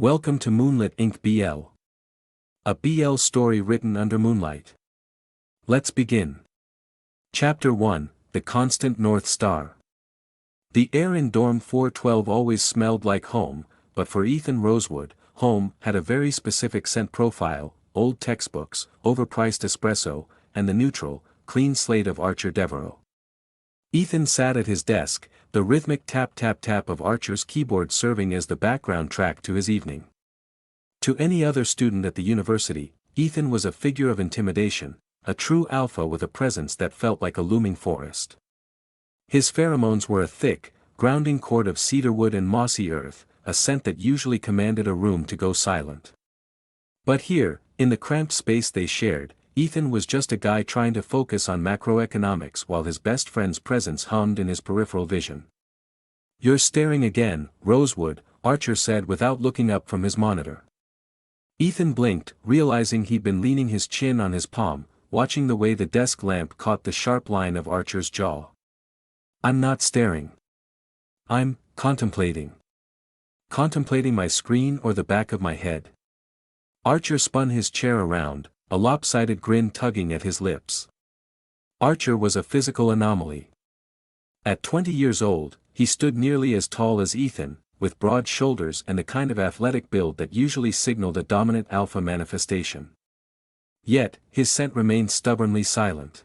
Welcome to Moonlit Inc. BL. A BL story written under moonlight. Let's begin. Chapter 1, The Constant North Star. The air in dorm 412 always smelled like home, but for Ethan Rosewood, home had a very specific scent profile: old textbooks, overpriced espresso, and the neutral, clean slate of Archer Deveraux. Ethan sat at his desk, the rhythmic tap-tap-tap of Archer's keyboard serving as the background track to his evening. To any other student at the university, Ethan was a figure of intimidation, a true alpha with a presence that felt like a looming forest. His pheromones were a thick, grounding cord of cedarwood and mossy earth, a scent that usually commanded a room to go silent. But here, in the cramped space they shared, Ethan was just a guy trying to focus on macroeconomics while his best friend's presence hummed in his peripheral vision. "You're staring again, Rosewood," Archer said without looking up from his monitor. Ethan blinked, realizing he'd been leaning his chin on his palm, watching the way the desk lamp caught the sharp line of Archer's jaw. "I'm not staring. I'm contemplating. Contemplating my screen or the back of my head." Archer spun his chair around, a lopsided grin tugging at his lips. Archer was a physical anomaly. At 20 years old, he stood nearly as tall as Ethan, with broad shoulders and the kind of athletic build that usually signaled a dominant alpha manifestation. Yet, his scent remained stubbornly silent.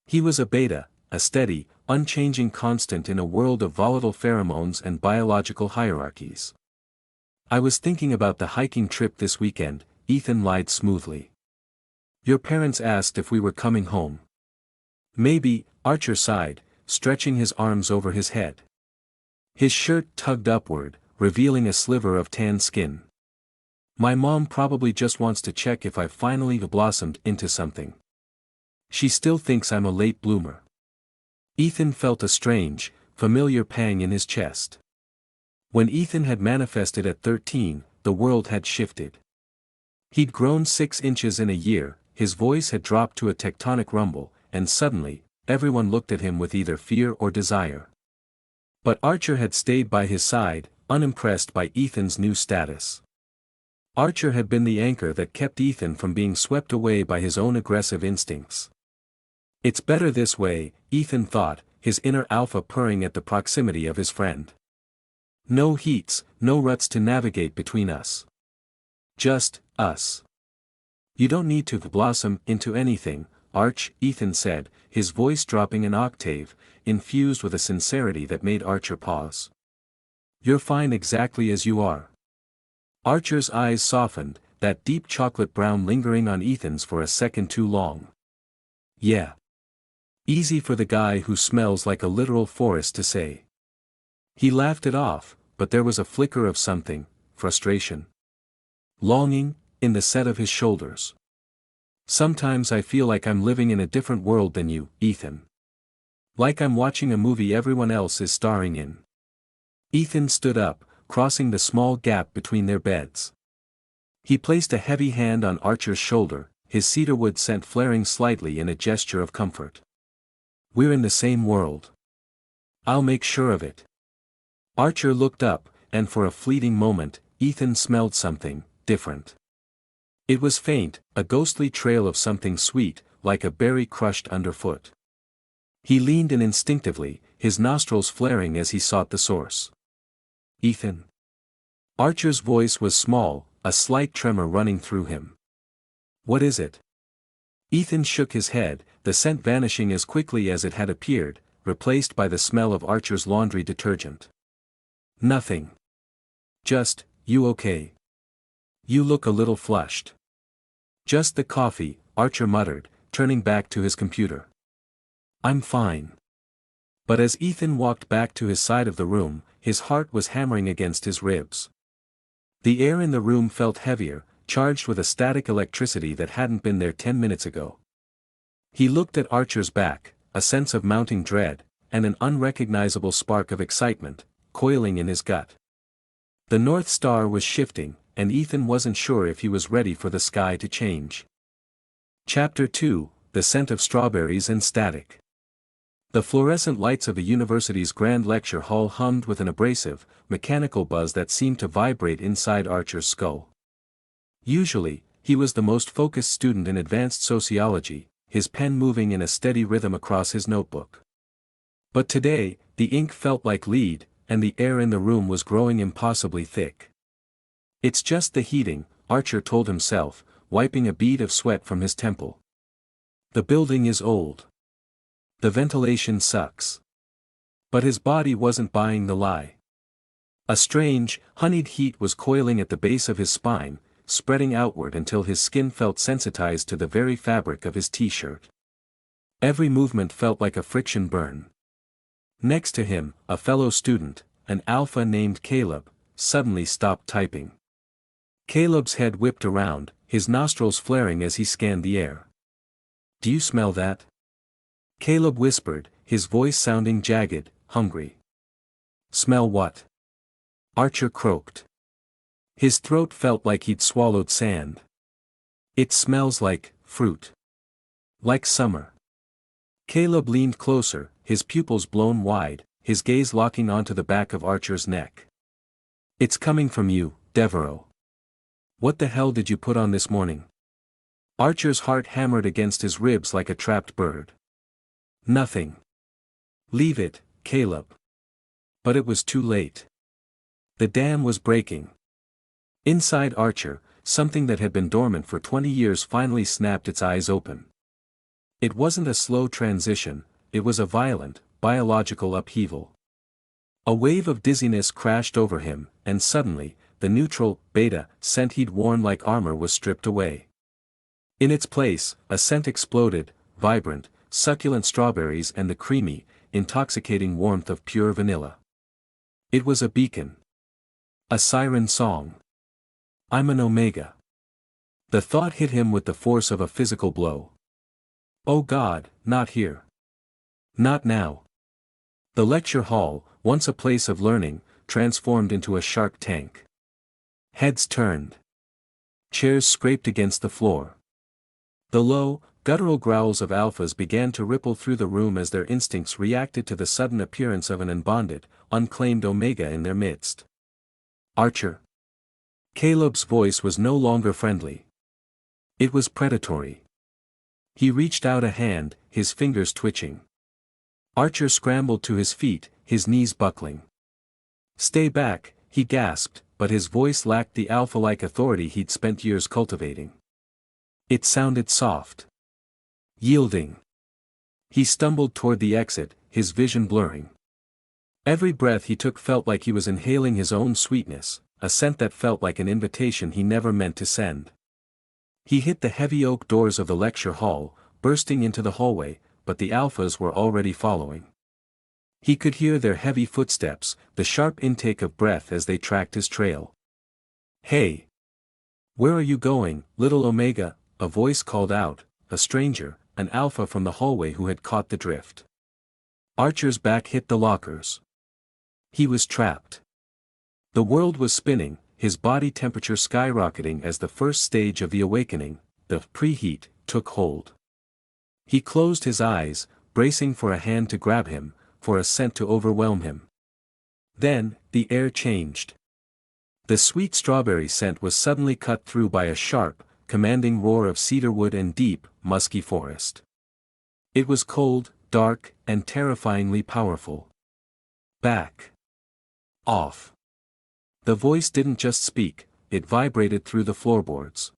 He was a beta, a steady, unchanging constant in a world of volatile pheromones and biological hierarchies. "I was thinking about the hiking trip this weekend," Ethan lied smoothly. "Your parents asked if we were coming home." "Maybe," Archer sighed, stretching his arms over his head. His shirt tugged upward, revealing a sliver of tan skin. "My mom probably just wants to check if I've finally blossomed into something. She still thinks I'm a late bloomer." Ethan felt a strange, familiar pang in his chest. When Ethan had manifested at 13, the world had shifted. He'd grown 6 inches in a year, his voice had dropped to a tectonic rumble, and suddenly, everyone looked at him with either fear or desire. But Archer had stayed by his side, unimpressed by Ethan's new status. Archer had been the anchor that kept Ethan from being swept away by his own aggressive instincts. "It's better this way," Ethan thought, his inner alpha purring at the proximity of his friend. "No heats, no ruts to navigate between us. Just us. You don't need to blossom into anything, Arch," Ethan said, his voice dropping an octave, infused with a sincerity that made Archer pause. "You're fine exactly as you are." Archer's eyes softened, that deep chocolate brown lingering on Ethan's for a second too long. "Yeah. Easy for the guy who smells like a literal forest to say." He laughed it off, but there was a flicker of something, frustration, longing, in the set of his shoulders. "Sometimes I feel like I'm living in a different world than you, Ethan. Like I'm watching a movie everyone else is starring in." Ethan stood up, crossing the small gap between their beds. He placed a heavy hand on Archer's shoulder, his cedarwood scent flaring slightly in a gesture of comfort. "We're in the same world. I'll make sure of it." Archer looked up, and for a fleeting moment, Ethan smelled something different. It was faint, a ghostly trail of something sweet, like a berry crushed underfoot. He leaned in instinctively, his nostrils flaring as he sought the source. "Ethan." Archer's voice was small, a slight tremor running through him. "What is it?" Ethan shook his head, the scent vanishing as quickly as it had appeared, replaced by the smell of Archer's laundry detergent. "Nothing. Just, you okay? You look a little flushed." "Just the coffee," Archer muttered, turning back to his computer. "I'm fine." But as Ethan walked back to his side of the room, his heart was hammering against his ribs. The air in the room felt heavier, charged with a static electricity that hadn't been there 10 minutes ago. He looked at Archer's back, a sense of mounting dread, and an unrecognizable spark of excitement, coiling in his gut. The North Star was shifting, and Ethan wasn't sure if he was ready for the sky to change. Chapter 2, The Scent of Strawberries and Static. The fluorescent lights of the university's grand lecture hall hummed with an abrasive, mechanical buzz that seemed to vibrate inside Archer's skull. Usually, he was the most focused student in advanced sociology, his pen moving in a steady rhythm across his notebook. But today, the ink felt like lead, and the air in the room was growing impossibly thick. "It's just the heating," Archer told himself, wiping a bead of sweat from his temple. "The building is old. The ventilation sucks." But his body wasn't buying the lie. A strange, honeyed heat was coiling at the base of his spine, spreading outward until his skin felt sensitized to the very fabric of his t-shirt. Every movement felt like a friction burn. Next to him, a fellow student, an alpha named Caleb, suddenly stopped typing. Caleb's head whipped around, his nostrils flaring as he scanned the air. "Do you smell that?" Caleb whispered, his voice sounding jagged, hungry. "Smell what?" Archer croaked. His throat felt like he'd swallowed sand. "It smells like fruit. Like summer." Caleb leaned closer, his pupils blown wide, his gaze locking onto the back of Archer's neck. "It's coming from you, Deveraux. What the hell did you put on this morning?" Archer's heart hammered against his ribs like a trapped bird. "Nothing." "Leave it, Caleb." But it was too late. The dam was breaking. Inside Archer, something that had been dormant for 20 years finally snapped its eyes open. It wasn't a slow transition, it was a violent, biological upheaval. A wave of dizziness crashed over him, and suddenly, the neutral, beta, scent he'd worn like armor was stripped away. In its place, a scent exploded, vibrant, succulent strawberries and the creamy, intoxicating warmth of pure vanilla. It was a beacon. A siren song. "I'm an Omega." The thought hit him with the force of a physical blow. Oh God, not here. Not now. The lecture hall, once a place of learning, transformed into a shark tank. Heads turned. Chairs scraped against the floor. The low, guttural growls of alphas began to ripple through the room as their instincts reacted to the sudden appearance of an unbonded, unclaimed Omega in their midst. "Archer." Caleb's voice was no longer friendly. It was predatory. He reached out a hand, his fingers twitching. Archer scrambled to his feet, his knees buckling. "Stay back," he gasped, but his voice lacked the alpha-like authority he'd spent years cultivating. It sounded soft. Yielding. He stumbled toward the exit, his vision blurring. Every breath he took felt like he was inhaling his own sweetness, a scent that felt like an invitation he never meant to send. He hit the heavy oak doors of the lecture hall, bursting into the hallway, but the alphas were already following. He could hear their heavy footsteps, the sharp intake of breath as they tracked his trail. "Hey! Where are you going, little Omega?" a voice called out, a stranger, an alpha from the hallway who had caught the drift. Archer's back hit the lockers. He was trapped. The world was spinning, his body temperature skyrocketing as the first stage of the awakening, the preheat, took hold. He closed his eyes, bracing for a hand to grab him, for a scent to overwhelm him. Then, the air changed. The sweet strawberry scent was suddenly cut through by a sharp, commanding roar of cedarwood and deep, musky forest. It was cold, dark, and terrifyingly powerful. "Back. Off." The voice didn't just speak, it vibrated through the floorboards.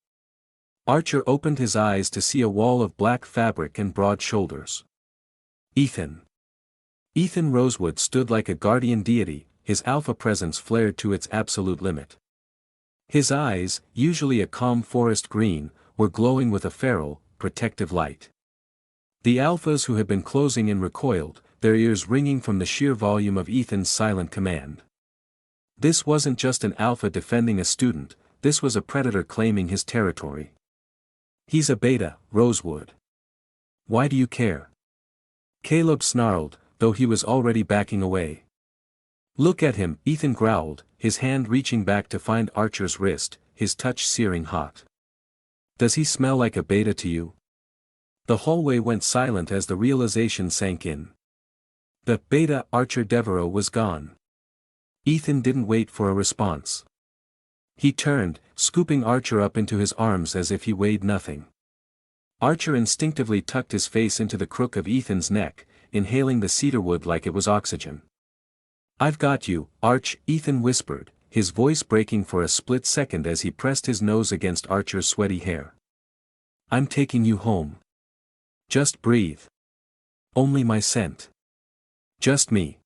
Archer opened his eyes to see a wall of black fabric and broad shoulders. Ethan. Ethan Rosewood stood like a guardian deity, his alpha presence flared to its absolute limit. His eyes, usually a calm forest green, were glowing with a feral, protective light. The alphas who had been closing in recoiled, their ears ringing from the sheer volume of Ethan's silent command. This wasn't just an alpha defending a student, this was a predator claiming his territory. "He's a beta, Rosewood. Why do you care?" Caleb snarled, though he was already backing away. "Look at him," Ethan growled, his hand reaching back to find Archer's wrist, his touch searing hot. "Does he smell like a beta to you?" The hallway went silent as the realization sank in. The beta Archer Deveraux was gone. Ethan didn't wait for a response. He turned, scooping Archer up into his arms as if he weighed nothing. Archer instinctively tucked his face into the crook of Ethan's neck, inhaling the cedarwood like it was oxygen. "I've got you, Arch," Ethan whispered, his voice breaking for a split second as he pressed his nose against Archer's sweaty hair. "I'm taking you home. Just breathe. Only my scent. Just me."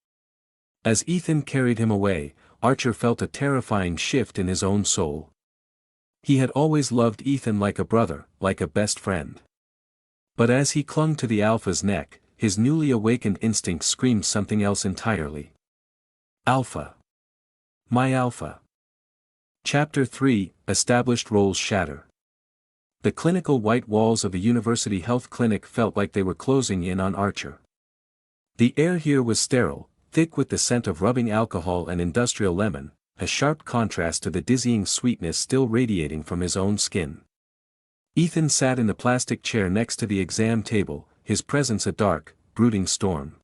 As Ethan carried him away, Archer felt a terrifying shift in his own soul. He had always loved Ethan like a brother, like a best friend. But as he clung to the Alpha's neck, his newly awakened instinct screamed something else entirely. Alpha. My Alpha. Chapter 3, Established Roles Shatter. The clinical white walls of the university health clinic felt like they were closing in on Archer. The air here was sterile, thick with the scent of rubbing alcohol and industrial lemon, a sharp contrast to the dizzying sweetness still radiating from his own skin. Ethan sat in the plastic chair next to the exam table, his presence a dark, brooding storm.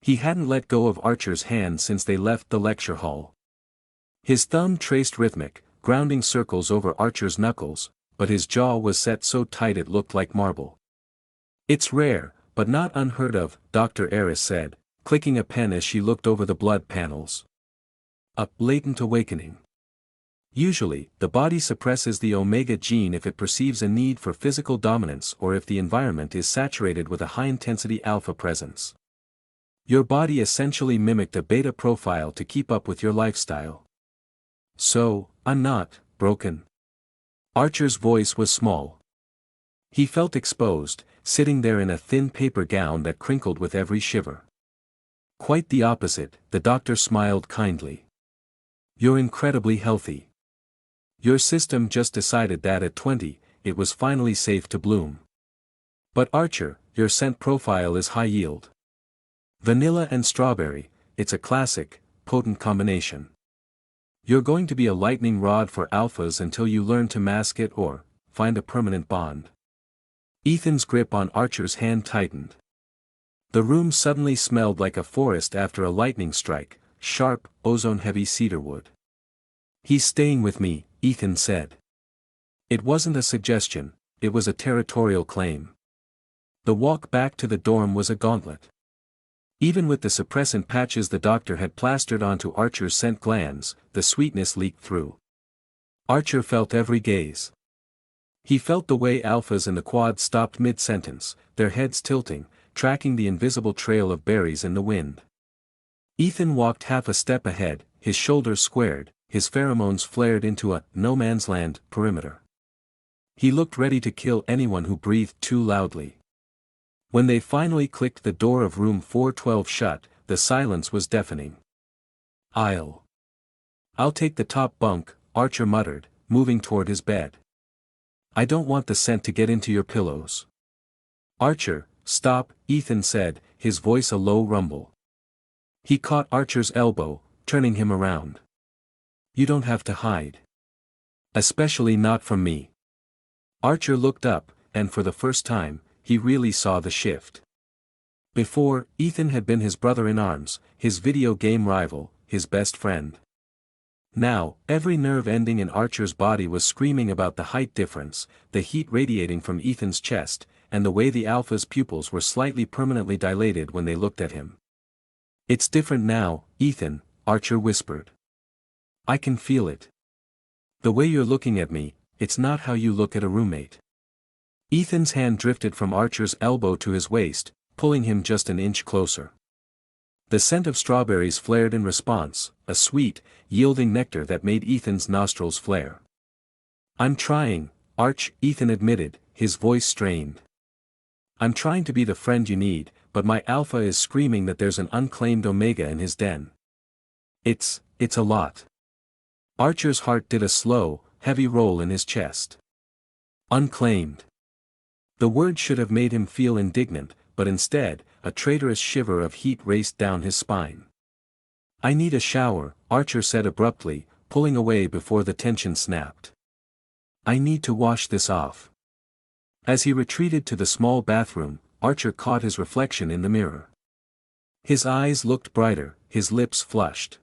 He hadn't let go of Archer's hand since they left the lecture hall. His thumb traced rhythmic, grounding circles over Archer's knuckles, but his jaw was set so tight it looked like marble. "It's rare, but not unheard of," Dr. Eris said, clicking a pen as she looked over the blood panels. "A latent awakening. Usually, the body suppresses the omega gene if it perceives a need for physical dominance or if the environment is saturated with a high-intensity alpha presence. Your body essentially mimicked a beta profile to keep up with your lifestyle. So, I'm not broken." Archer's voice was small. He felt exposed, sitting there in a thin paper gown that crinkled with every shiver. "Quite the opposite," the doctor smiled kindly. "You're incredibly healthy. Your system just decided that at 20, it was finally safe to bloom. But Archer, your scent profile is high yield. Vanilla and strawberry, it's a classic, potent combination. You're going to be a lightning rod for alphas until you learn to mask it or find a permanent bond." Ethan's grip on Archer's hand tightened. The room suddenly smelled like a forest after a lightning strike, sharp, ozone-heavy cedarwood. "He's staying with me," Ethan said. It wasn't a suggestion, it was a territorial claim. The walk back to the dorm was a gauntlet. Even with the suppressant patches the doctor had plastered onto Archer's scent glands, the sweetness leaked through. Archer felt every gaze. He felt the way alphas in the quad stopped mid-sentence, their heads tilting, tracking the invisible trail of berries in the wind. Ethan walked half a step ahead, his shoulders squared, his pheromones flared into a no-man's-land perimeter. He looked ready to kill anyone who breathed too loudly. When they finally clicked the door of room 412 shut, the silence was deafening. I'll take the top bunk," Archer muttered, moving toward his bed. "I don't want the scent to get into your pillows." "Archer, stop," Ethan said, his voice a low rumble. He caught Archer's elbow, turning him around. "You don't have to hide. Especially not from me." Archer looked up, and for the first time, he really saw the shift. Before, Ethan had been his brother-in-arms, his video game rival, his best friend. Now, every nerve ending in Archer's body was screaming about the height difference, the heat radiating from Ethan's chest, and the way the alpha's pupils were slightly permanently dilated when they looked at him. "It's different now, Ethan," Archer whispered. "I can feel it. The way you're looking at me, it's not how you look at a roommate." Ethan's hand drifted from Archer's elbow to his waist, pulling him just an inch closer. The scent of strawberries flared in response, a sweet, yielding nectar that made Ethan's nostrils flare. "I'm trying, Arch," Ethan admitted, his voice strained. "I'm trying to be the friend you need, but my alpha is screaming that there's an unclaimed omega in his den. It's a lot." Archer's heart did a slow, heavy roll in his chest. Unclaimed. The word should have made him feel indignant, but instead, a traitorous shiver of heat raced down his spine. "I need a shower," Archer said abruptly, pulling away before the tension snapped. "I need to wash this off." As he retreated to the small bathroom, Archer caught his reflection in the mirror. His eyes looked brighter, his lips flushed.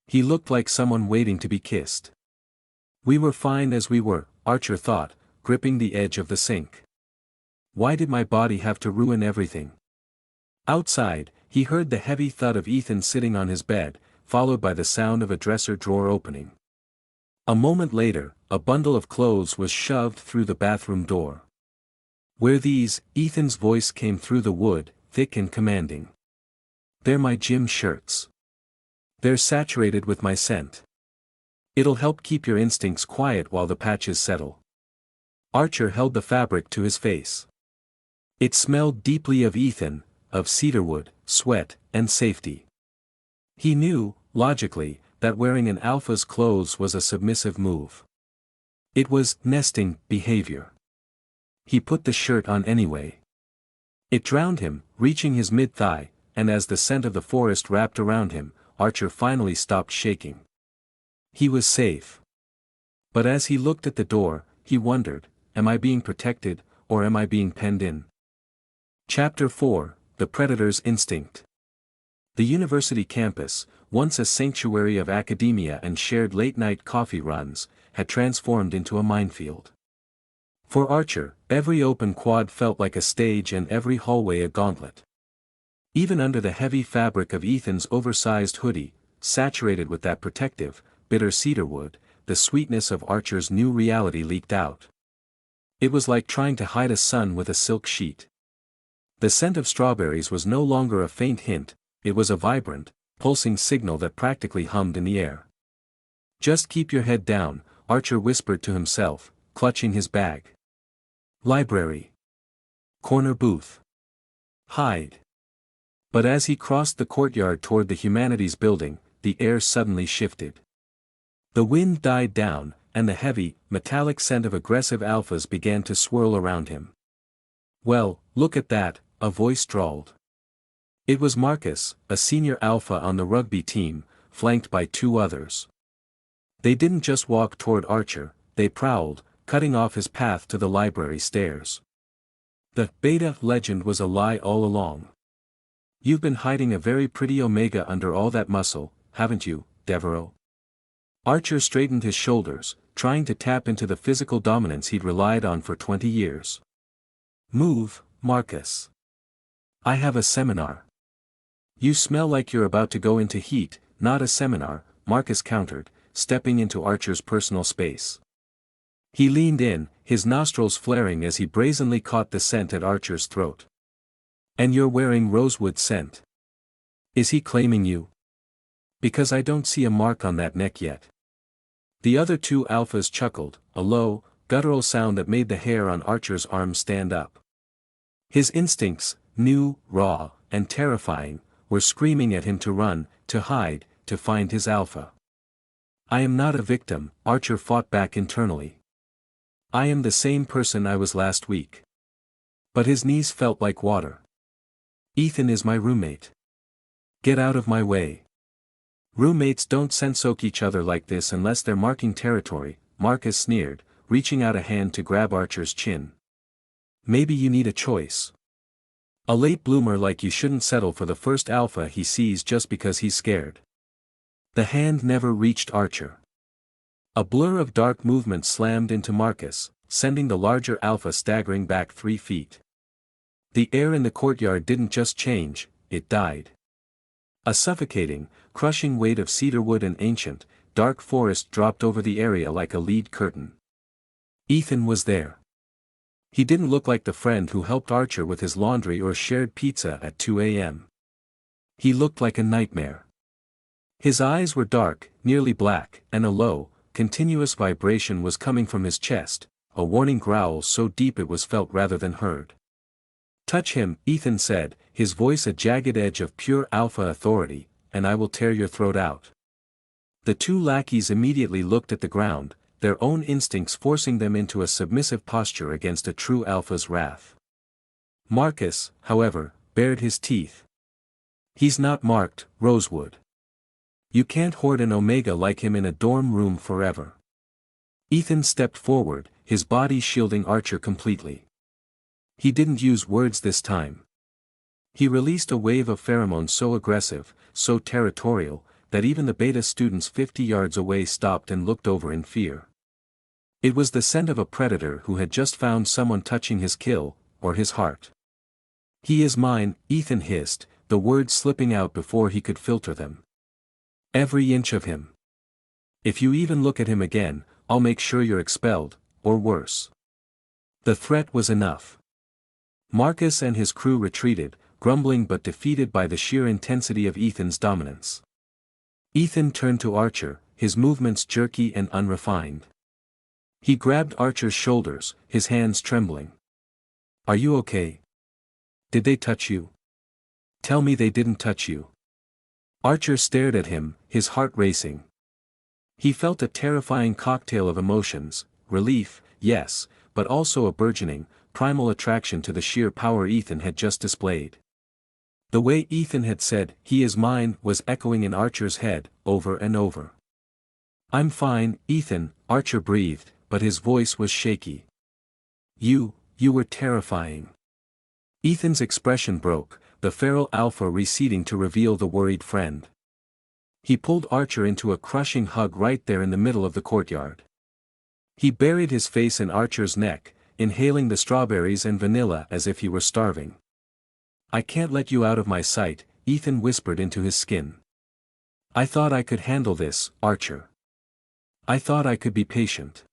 He looked like someone waiting to be kissed. We were fine as we were, Archer thought, gripping the edge of the sink. Why did my body have to ruin everything? Outside, he heard the heavy thud of Ethan sitting on his bed, followed by the sound of a dresser drawer opening. A moment later, a bundle of clothes was shoved through the bathroom door. "Where these?" Ethan's voice came through the wood, thick and commanding. "They're my gym shirts. They're saturated with my scent. It'll help keep your instincts quiet while the patches settle." Archer held the fabric to his face. It smelled deeply of Ethan, of cedarwood, sweat, and safety. He knew, logically, that wearing an alpha's clothes was a submissive move. It was nesting behavior. He put the shirt on anyway. It drowned him, reaching his mid-thigh, and as the scent of the forest wrapped around him, Archer finally stopped shaking. He was safe. But as he looked at the door, he wondered, am I being protected, or am I being penned in? Chapter 4, The Predator's Instinct. The university campus, once a sanctuary of academia and shared late-night coffee runs, had transformed into a minefield. For Archer, every open quad felt like a stage and every hallway a gauntlet. Even under the heavy fabric of Ethan's oversized hoodie, saturated with that protective, bitter cedarwood, the sweetness of Archer's new reality leaked out. It was like trying to hide a sun with a silk sheet. The scent of strawberries was no longer a faint hint, it was a vibrant, pulsing signal that practically hummed in the air. "Just keep your head down," Archer whispered to himself, clutching his bag. Library. Corner booth. Hide. But as he crossed the courtyard toward the humanities building, the air suddenly shifted. The wind died down, and the heavy, metallic scent of aggressive alphas began to swirl around him. "Well, look at that," a voice drawled. It was Marcus, a senior alpha on the rugby team, flanked by two others. They didn't just walk toward Archer, they prowled, cutting off his path to the library stairs. The beta legend was a lie all along. "You've been hiding a very pretty omega under all that muscle, haven't you, Deveraux?" Archer straightened his shoulders, trying to tap into the physical dominance he'd relied on for 20 years. "Move, Marcus. I have a seminar." "You smell like you're about to go into heat, not a seminar," Marcus countered, stepping into Archer's personal space. He leaned in, his nostrils flaring as he brazenly caught the scent at Archer's throat. "And you're wearing rosewood scent. Is he claiming you? Because I don't see a mark on that neck yet." The other two alphas chuckled, a low, guttural sound that made the hair on Archer's arm stand up. His instincts, new, raw, and terrifying, were screaming at him to run, to hide, to find his alpha. "I am not a victim," Archer fought back internally. "I am the same person I was last week." But his knees felt like water. "Ethan is my roommate. Get out of my way." "Roommates don't sensoak each other like this unless they're marking territory," Marcus sneered, reaching out a hand to grab Archer's chin. "Maybe you need a choice. A late bloomer like you shouldn't settle for the first alpha he sees just because he's scared." The hand never reached Archer. A blur of dark movement slammed into Marcus, sending the larger alpha staggering back 3 feet. The air in the courtyard didn't just change, it died. A suffocating, crushing weight of cedarwood and ancient, dark forest dropped over the area like a lead curtain. Ethan was there. He didn't look like the friend who helped Archer with his laundry or shared pizza at 2 a.m. He looked like a nightmare. His eyes were dark, nearly black, and a low, continuous vibration was coming from his chest, a warning growl so deep it was felt rather than heard. "Touch him," Ethan said, his voice a jagged edge of pure alpha authority, "and I will tear your throat out." The two lackeys immediately looked at the ground, their own instincts forcing them into a submissive posture against a true alpha's wrath. Marcus, however, bared his teeth. "He's not marked, Rosewood. You can't hoard an omega like him in a dorm room forever." Ethan stepped forward, his body shielding Archer completely. He didn't use words this time. He released a wave of pheromones so aggressive, so territorial, that even the beta students 50 yards away stopped and looked over in fear. It was the scent of a predator who had just found someone touching his kill, or his heart. "He is mine," Ethan hissed, the words slipping out before he could filter them. "Every inch of him. If you even look at him again, I'll make sure you're expelled, or worse." The threat was enough. Marcus and his crew retreated, grumbling but defeated by the sheer intensity of Ethan's dominance. Ethan turned to Archer, his movements jerky and unrefined. He grabbed Archer's shoulders, his hands trembling. "Are you okay? Did they touch you? Tell me they didn't touch you." Archer stared at him, his heart racing. He felt a terrifying cocktail of emotions, relief, yes, but also a burgeoning, primal attraction to the sheer power Ethan had just displayed. The way Ethan had said, "He is mine," was echoing in Archer's head, over and over. "I'm fine, Ethan," Archer breathed, but his voice was shaky. You were terrifying." Ethan's expression broke, the feral alpha receding to reveal the worried friend. He pulled Archer into a crushing hug right there in the middle of the courtyard. He buried his face in Archer's neck, inhaling the strawberries and vanilla as if he were starving. "I can't let you out of my sight," Ethan whispered into his skin. "I thought I could handle this, Archer. I thought I could be patient.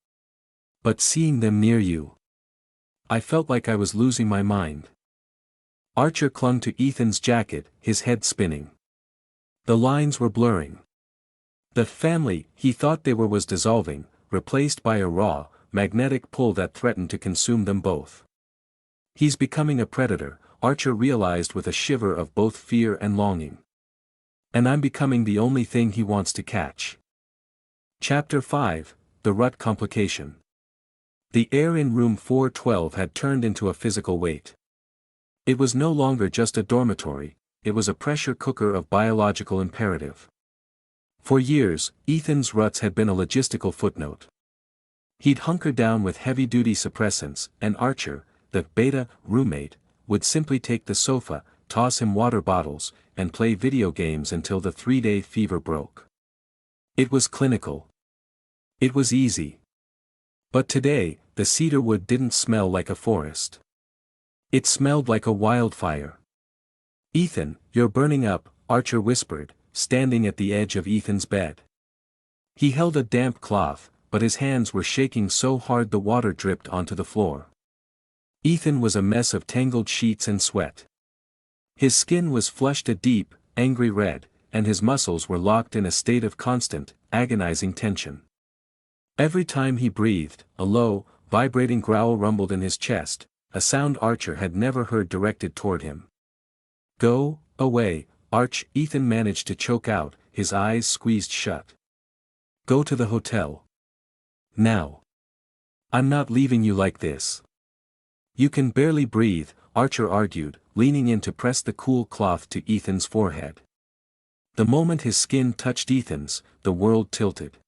But seeing them near you, I felt like I was losing my mind." Archer clung to Ethan's jacket, his head spinning. The lines were blurring. The family he thought they were was dissolving, replaced by a raw, magnetic pull that threatened to consume them both. "He's becoming a predator," Archer realized with a shiver of both fear and longing. "And I'm becoming the only thing he wants to catch." Chapter 5, The Rut Complication. The air in room 412 had turned into a physical weight. It was no longer just a dormitory, it was a pressure cooker of biological imperative. For years, Ethan's ruts had been a logistical footnote. He'd hunker down with heavy-duty suppressants, and Archer, the beta roommate, would simply take the sofa, toss him water bottles, and play video games until the 3-day fever broke. It was clinical. It was easy. But today, the Cedarwood didn't smell like a forest. It smelled like a wildfire. "Ethan, you're burning up," Archer whispered, standing at the edge of Ethan's bed. He held a damp cloth, but his hands were shaking so hard the water dripped onto the floor. Ethan was a mess of tangled sheets and sweat. His skin was flushed a deep, angry red, and his muscles were locked in a state of constant, agonizing tension. Every time he breathed, a low, vibrating growl rumbled in his chest, a sound Archer had never heard directed toward him. "Go away, Arch," Ethan managed to choke out, his eyes squeezed shut. "Go to the hotel. Now. I'm not leaving you like this." "You can barely breathe," Archer argued, leaning in to press the cool cloth to Ethan's forehead. The moment his skin touched Ethan's, the world tilted.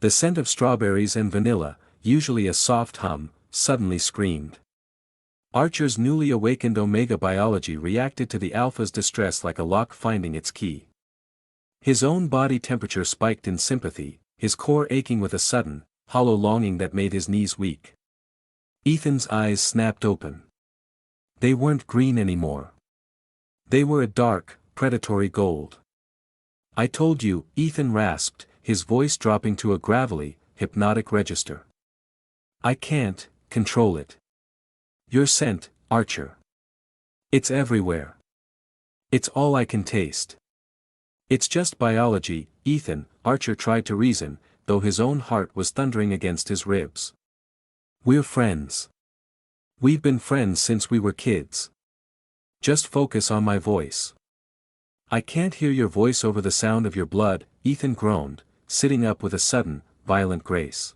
The scent of strawberries and vanilla, usually a soft hum, suddenly screamed. Archer's newly awakened omega biology reacted to the alpha's distress like a lock finding its key. His own body temperature spiked in sympathy, his core aching with a sudden, hollow longing that made his knees weak. Ethan's eyes snapped open. They weren't green anymore. They were a dark, predatory gold. "I told you," Ethan rasped, his voice dropping to a gravelly, hypnotic register. "I can't control it. Your scent, Archer. It's everywhere. It's all I can taste." "It's just biology, Ethan," Archer tried to reason, though his own heart was thundering against his ribs. "We're friends. We've been friends since we were kids. Just focus on my voice." "I can't hear your voice over the sound of your blood," Ethan groaned, sitting up with a sudden, violent grace.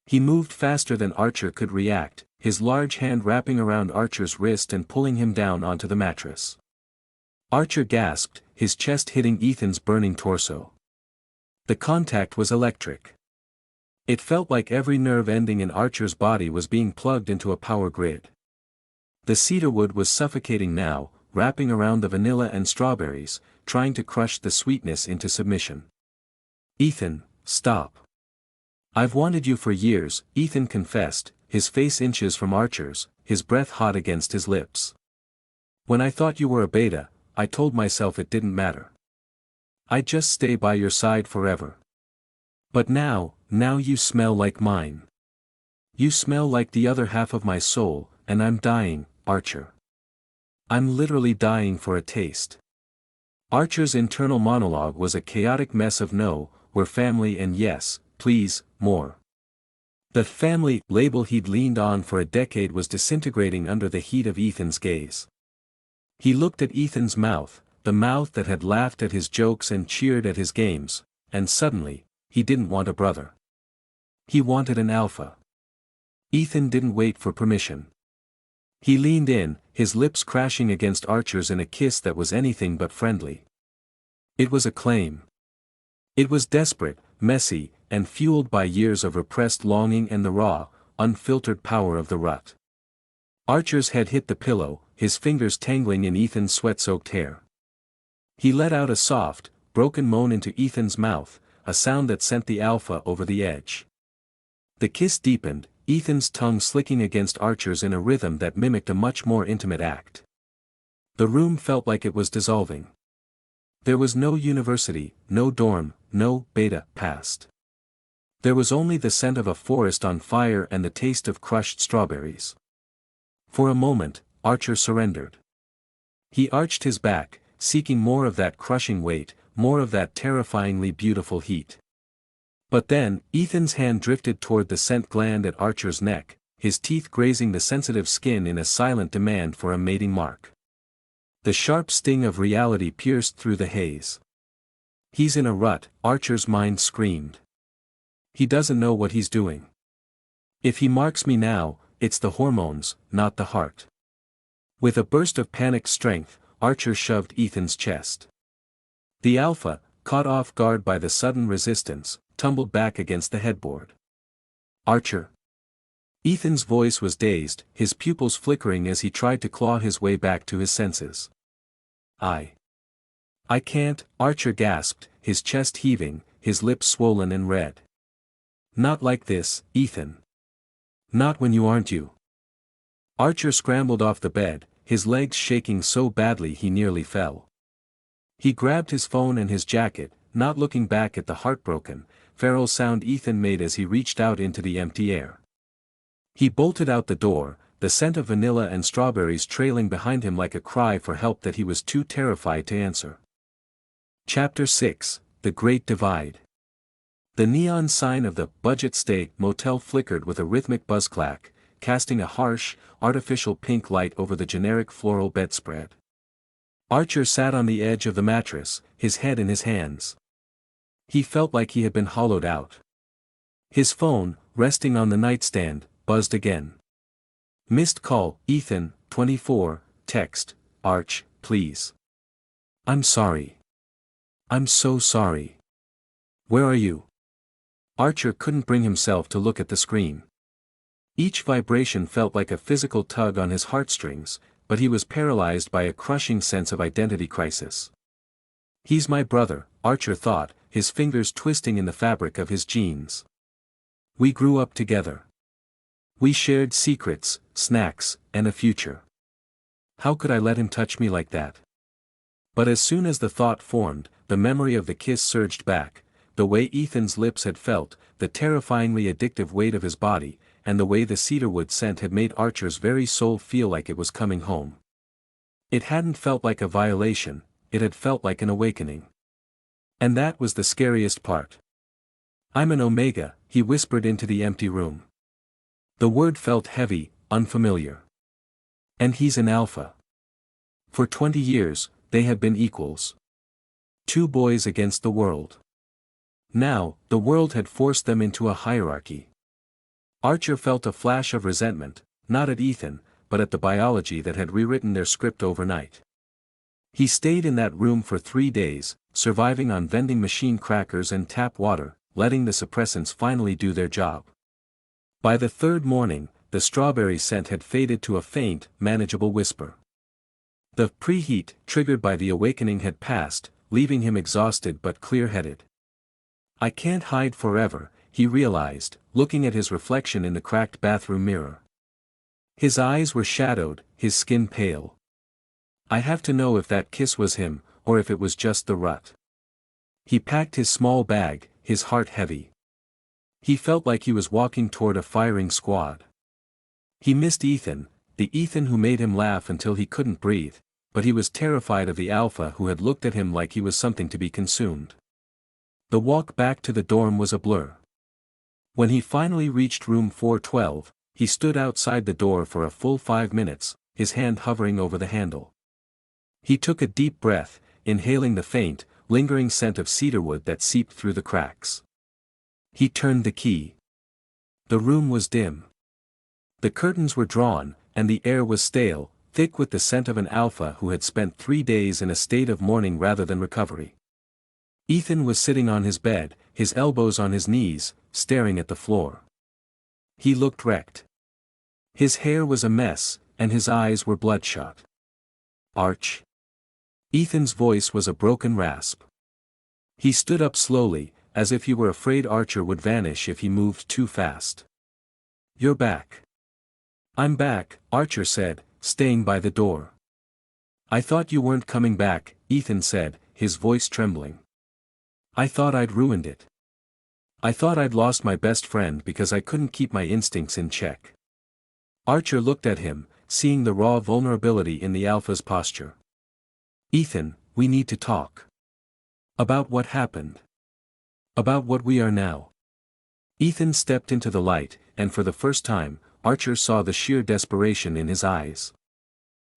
He moved faster than Archer could react, his large hand wrapping around Archer's wrist and pulling him down onto the mattress. Archer gasped, his chest hitting Ethan's burning torso. The contact was electric. It felt like every nerve ending in Archer's body was being plugged into a power grid. The cedarwood was suffocating now, wrapping around the vanilla and strawberries, trying to crush the sweetness into submission. "Ethan, stop. I've wanted you for years," Ethan confessed, his face inches from Archer's, his breath hot against his lips. "When I thought you were a beta, I told myself it didn't matter. I'd just stay by your side forever. But now you smell like mine. You smell like the other half of my soul, and I'm dying, Archer. I'm literally dying for a taste." Archer's internal monologue was a chaotic mess of no, we're family and yes, please, more. The family label he'd leaned on for a decade was disintegrating under the heat of Ethan's gaze. He looked at Ethan's mouth, the mouth that had laughed at his jokes and cheered at his games, and suddenly, he didn't want a brother. He wanted an alpha. Ethan didn't wait for permission. He leaned in, his lips crashing against Archer's in a kiss that was anything but friendly. It was a claim. It was desperate, messy, and fueled by years of repressed longing and the raw, unfiltered power of the rut. Archer's head hit the pillow, his fingers tangling in Ethan's sweat-soaked hair. He let out a soft, broken moan into Ethan's mouth, a sound that sent the alpha over the edge. The kiss deepened, Ethan's tongue slicking against Archer's in a rhythm that mimicked a much more intimate act. The room felt like it was dissolving. There was no university, no dorm, no beta past. There was only the scent of a forest on fire and the taste of crushed strawberries. For a moment, Archer surrendered. He arched his back, seeking more of that crushing weight, more of that terrifyingly beautiful heat. But then, Ethan's hand drifted toward the scent gland at Archer's neck, his teeth grazing the sensitive skin in a silent demand for a mating mark. The sharp sting of reality pierced through the haze. He's in a rut, Archer's mind screamed. He doesn't know what he's doing. If he marks me now, it's the hormones, not the heart. With a burst of panicked strength, Archer shoved Ethan's chest. The alpha, caught off guard by the sudden resistance, tumbled back against the headboard. "Archer." Ethan's voice was dazed, his pupils flickering as he tried to claw his way back to his senses. I can't," Archer gasped, his chest heaving, his lips swollen and red. "Not like this, Ethan. Not when you aren't you." Archer scrambled off the bed, his legs shaking so badly he nearly fell. He grabbed his phone and his jacket, not looking back at the heartbroken, feral sound Ethan made as he reached out into the empty air. He bolted out the door, the scent of vanilla and strawberries trailing behind him like a cry for help that he was too terrified to answer. Chapter 6, The Great Divide. The neon sign of the Budget Stay motel flickered with a rhythmic buzzclack, casting a harsh, artificial pink light over the generic floral bedspread. Archer sat on the edge of the mattress, his head in his hands. He felt like he had been hollowed out. His phone, resting on the nightstand, buzzed again. "Missed call, Ethan, 24, text, Arch, please. I'm sorry. I'm so sorry. Where are you?" Archer couldn't bring himself to look at the screen. Each vibration felt like a physical tug on his heartstrings, but he was paralyzed by a crushing sense of identity crisis. "He's my brother," Archer thought, his fingers twisting in the fabric of his jeans. "We grew up together. We shared secrets, snacks, and a future. How could I let him touch me like that?" But as soon as the thought formed, the memory of the kiss surged back, the way Ethan's lips had felt, the terrifyingly addictive weight of his body, and the way the cedarwood scent had made Archer's very soul feel like it was coming home. It hadn't felt like a violation, it had felt like an awakening. And that was the scariest part. "I'm an omega," he whispered into the empty room. The word felt heavy, unfamiliar. "And he's an alpha." For 20 years, they had been equals. Two boys against the world. Now, the world had forced them into a hierarchy. Archer felt a flash of resentment, not at Ethan, but at the biology that had rewritten their script overnight. He stayed in that room for 3 days, surviving on vending machine crackers and tap water, letting the suppressants finally do their job. By the third morning, the strawberry scent had faded to a faint, manageable whisper. The preheat, triggered by the awakening, had passed, leaving him exhausted but clear-headed. I can't hide forever, he realized, looking at his reflection in the cracked bathroom mirror. His eyes were shadowed, his skin pale. I have to know if that kiss was him, or if it was just the rut. He packed his small bag, his heart heavy. He felt like he was walking toward a firing squad. He missed Ethan, the Ethan who made him laugh until he couldn't breathe, but he was terrified of the alpha who had looked at him like he was something to be consumed. The walk back to the dorm was a blur. When he finally reached room 412, he stood outside the door for a full 5 minutes, his hand hovering over the handle. He took a deep breath, inhaling the faint, lingering scent of cedarwood that seeped through the cracks. He turned the key. The room was dim. The curtains were drawn, and the air was stale, thick with the scent of an alpha who had spent 3 days in a state of mourning rather than recovery. Ethan was sitting on his bed, his elbows on his knees, staring at the floor. He looked wrecked. His hair was a mess, and his eyes were bloodshot. Arch. Ethan's voice was a broken rasp. He stood up slowly, as if he were afraid Archer would vanish if he moved too fast. You're back. I'm back, Archer said, staying by the door. I thought you weren't coming back, Ethan said, his voice trembling. I thought I'd ruined it. I thought I'd lost my best friend because I couldn't keep my instincts in check. Archer looked at him, seeing the raw vulnerability in the alpha's posture. Ethan, we need to talk. About what happened. About what we are now. Ethan stepped into the light, and for the first time, Archer saw the sheer desperation in his eyes.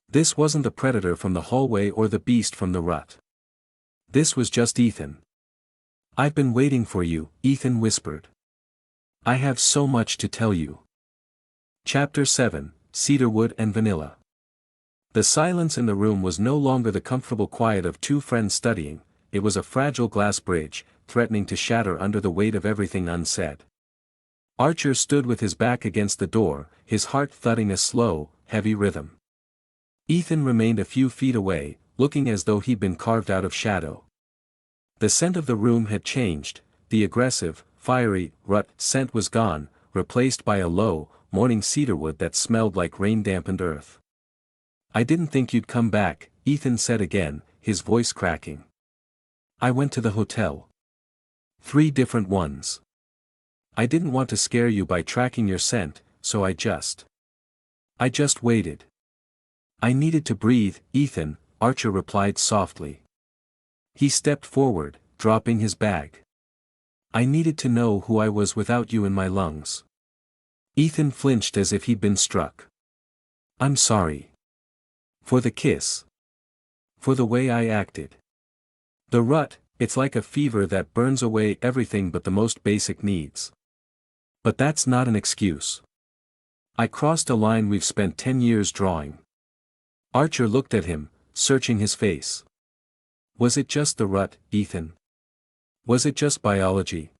This wasn't the predator from the hallway or the beast from the rut. This was just Ethan. I've been waiting for you, Ethan whispered. I have so much to tell you. Chapter 7, Cedarwood and Vanilla. The silence in the room was no longer the comfortable quiet of two friends studying, it was a fragile glass bridge, threatening to shatter under the weight of everything unsaid. Archer stood with his back against the door, his heart thudding a slow, heavy rhythm. Ethan remained a few feet away, looking as though he'd been carved out of shadow. The scent of the room had changed, the aggressive, fiery, rut scent was gone, replaced by a low, morning cedarwood that smelled like rain-dampened earth. I didn't think you'd come back, Ethan said again, his voice cracking. I went to the hotel. 3 different ones. I didn't want to scare you by tracking your scent, so I just waited. I needed to breathe, Ethan, Archer replied softly. He stepped forward, dropping his bag. I needed to know who I was without you in my lungs. Ethan flinched as if he'd been struck. I'm sorry. For the kiss. For the way I acted. The rut, it's like a fever that burns away everything but the most basic needs. But that's not an excuse. I crossed a line we've spent 10 years drawing. Archer looked at him, searching his face. Was it just the rut, Ethan? Was it just biology?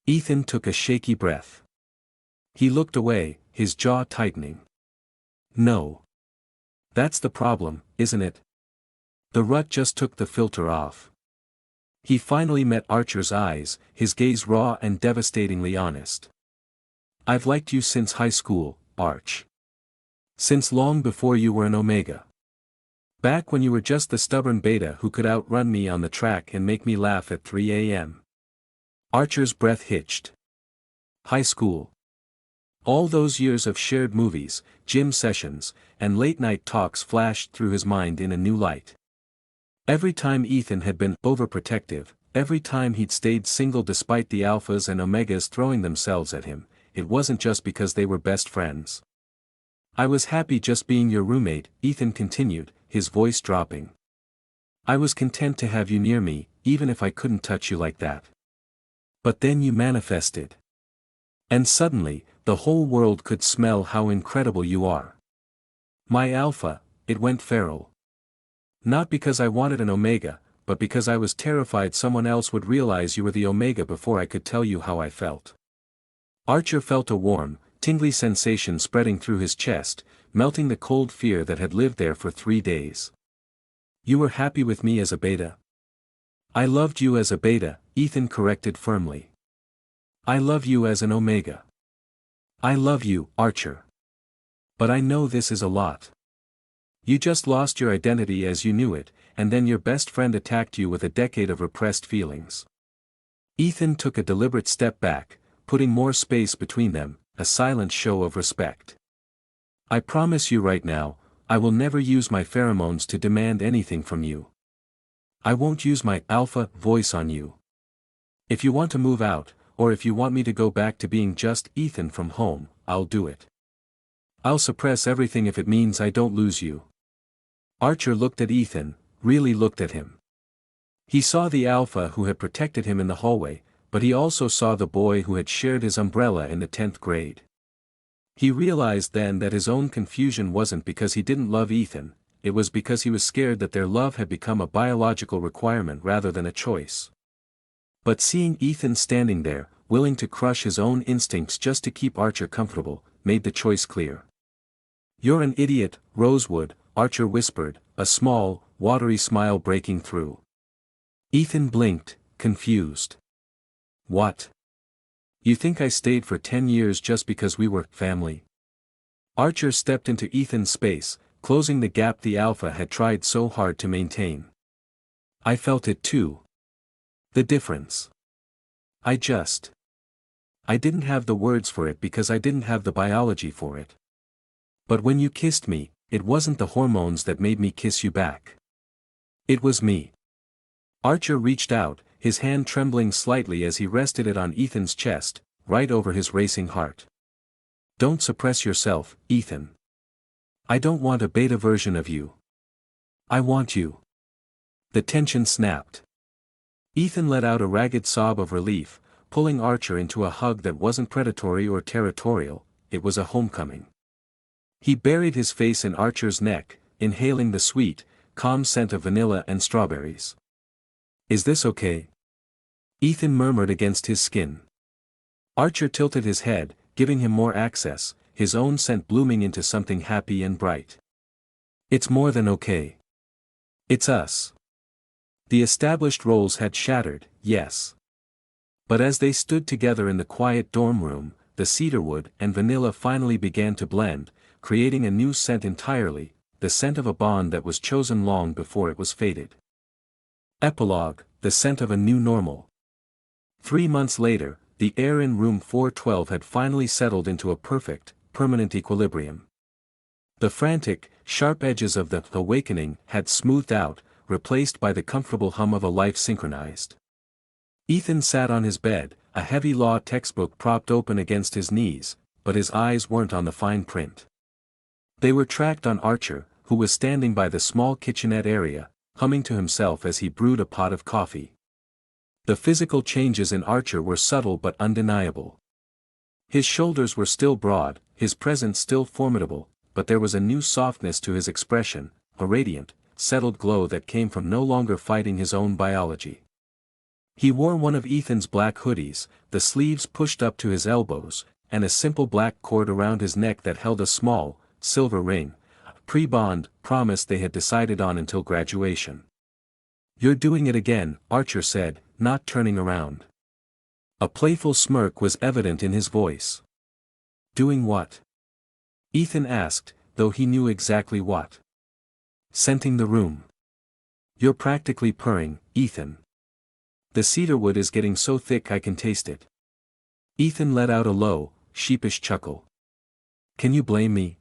Ethan took a shaky breath. He looked away, his jaw tightening. No. That's the problem, isn't it? The rut just took the filter off. He finally met Archer's eyes, his gaze raw and devastatingly honest. I've liked you since high school, Arch. Since long before you were an Omega. Back when you were just the stubborn beta who could outrun me on the track and make me laugh at 3 a.m. Archer's breath hitched. High school. All those years of shared movies, gym sessions, and late-night talks flashed through his mind in a new light. Every time Ethan had been overprotective, every time he'd stayed single despite the alphas and omegas throwing themselves at him, it wasn't just because they were best friends. I was happy just being your roommate, Ethan continued, his voice dropping. I was content to have you near me, even if I couldn't touch you like that. But then you manifested. And suddenly, the whole world could smell how incredible you are. My alpha, it went feral. Not because I wanted an omega, but because I was terrified someone else would realize you were the omega before I could tell you how I felt. Archer felt a warm, tingly sensation spreading through his chest, melting the cold fear that had lived there for 3 days. You were happy with me as a beta? I loved you as a beta, Ethan corrected firmly. I love you as an omega. I love you, Archer. But I know this is a lot. You just lost your identity as you knew it, and then your best friend attacked you with a decade of repressed feelings. Ethan took a deliberate step back, putting more space between them, a silent show of respect. I promise you right now, I will never use my pheromones to demand anything from you. I won't use my alpha voice on you. If you want to move out, or if you want me to go back to being just Ethan from home, I'll do it. I'll suppress everything if it means I don't lose you. Archer looked at Ethan, really looked at him. He saw the alpha who had protected him in the hallway, but he also saw the boy who had shared his umbrella in the 10th grade. He realized then that his own confusion wasn't because he didn't love Ethan, it was because he was scared that their love had become a biological requirement rather than a choice. But seeing Ethan standing there, willing to crush his own instincts just to keep Archer comfortable, made the choice clear. You're an idiot, Rosewood, Archer whispered, a small, watery smile breaking through. Ethan blinked, confused. What? You think I stayed for 10 years just because we were family? Archer stepped into Ethan's space, closing the gap the alpha had tried so hard to maintain. I felt it too. The difference. I didn't have the words for it because I didn't have the biology for it. But when you kissed me, it wasn't the hormones that made me kiss you back. It was me. Archer reached out, his hand trembling slightly as he rested it on Ethan's chest, right over his racing heart. Don't suppress yourself, Ethan. I don't want a beta version of you. I want you. The tension snapped. Ethan let out a ragged sob of relief, pulling Archer into a hug that wasn't predatory or territorial, it was a homecoming. He buried his face in Archer's neck, inhaling the sweet, calm scent of vanilla and strawberries. Is this okay? Ethan murmured against his skin. Archer tilted his head, giving him more access, his own scent blooming into something happy and bright. It's more than okay. It's us. The established roles had shattered, yes. But as they stood together in the quiet dorm room, the cedarwood and vanilla finally began to blend, creating a new scent entirely, the scent of a bond that was chosen long before it was fated. Epilogue, the scent of a new normal. 3 months later, the air in room 412 had finally settled into a perfect, permanent equilibrium. The frantic, sharp edges of the awakening had smoothed out, replaced by the comfortable hum of a life synchronized. Ethan sat on his bed, a heavy law textbook propped open against his knees, but his eyes weren't on the fine print. They were tracked on Archer, who was standing by the small kitchenette area, humming to himself as he brewed a pot of coffee. The physical changes in Archer were subtle but undeniable. His shoulders were still broad, his presence still formidable, but there was a new softness to his expression, a radiant, settled glow that came from no longer fighting his own biology. He wore one of Ethan's black hoodies, the sleeves pushed up to his elbows, and a simple black cord around his neck that held a small, silver ring, a pre-bond promise they had decided on until graduation. You're doing it again, Archer said, not turning around. A playful smirk was evident in his voice. Doing what? Ethan asked, though he knew exactly what. Scenting the room. You're practically purring, Ethan. The cedarwood is getting so thick I can taste it. Ethan let out a low, sheepish chuckle. Can you blame me?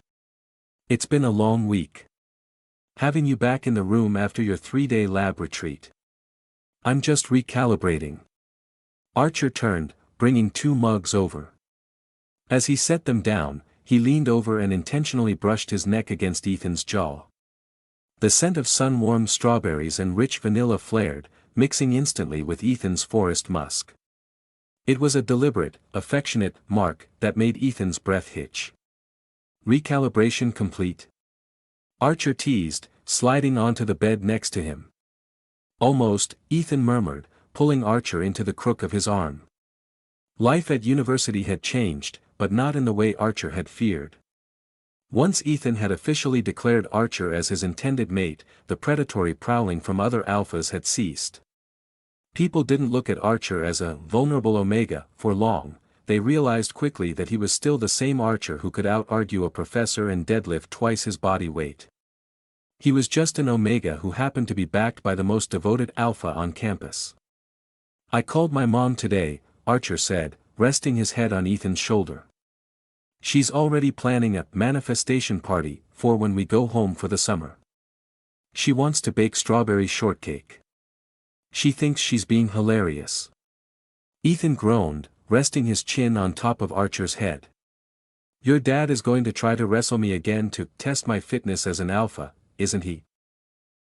It's been a long week. Having you back in the room after your 3-day lab retreat. I'm just recalibrating. Archer turned, bringing 2 mugs over. As he set them down, he leaned over and intentionally brushed his neck against Ethan's jaw. The scent of sun-warmed strawberries and rich vanilla flared, mixing instantly with Ethan's forest musk. It was a deliberate, affectionate mark that made Ethan's breath hitch. Recalibration complete? Archer teased, sliding onto the bed next to him. Almost, Ethan murmured, pulling Archer into the crook of his arm. Life at university had changed, but not in the way Archer had feared. Once Ethan had officially declared Archer as his intended mate, the predatory prowling from other alphas had ceased. People didn't look at Archer as a vulnerable omega for long. They realized quickly that he was still the same Archer who could out-argue a professor and deadlift twice his body weight. He was just an omega who happened to be backed by the most devoted alpha on campus. "I called my mom today," Archer said, resting his head on Ethan's shoulder. "She's already planning a manifestation party for when we go home for the summer. She wants to bake strawberry shortcake. She thinks she's being hilarious." Ethan groaned, resting his chin on top of Archer's head. "Your dad is going to try to wrestle me again to test my fitness as an alpha, isn't he?"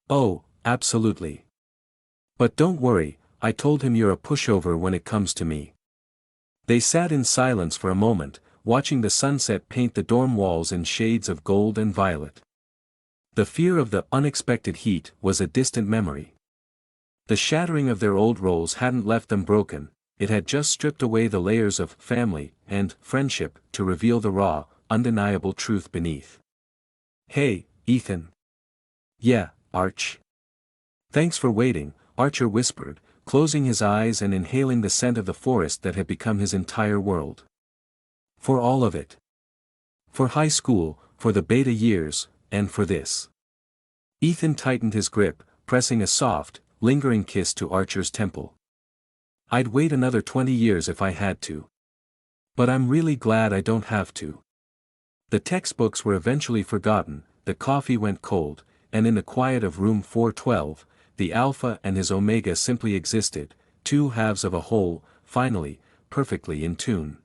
"Oh, absolutely. But don't worry, I told him you're a pushover when it comes to me." They sat in silence for a moment, watching the sunset paint the dorm walls in shades of gold and violet. The fear of the unexpected heat was a distant memory. The shattering of their old roles hadn't left them broken, it had just stripped away the layers of family and friendship to reveal the raw, undeniable truth beneath. "Hey, Ethan." "Yeah, Arch." "Thanks for waiting," Archer whispered, closing his eyes and inhaling the scent of the forest that had become his entire world. "For all of it. For high school, for the beta years, and for this." Ethan tightened his grip, pressing a soft, lingering kiss to Archer's temple. "I'd wait another 20 years if I had to. But I'm really glad I don't have to." The textbooks were eventually forgotten, the coffee went cold, and in the quiet of room 412, the alpha and his omega simply existed, two halves of a whole, finally, perfectly in tune.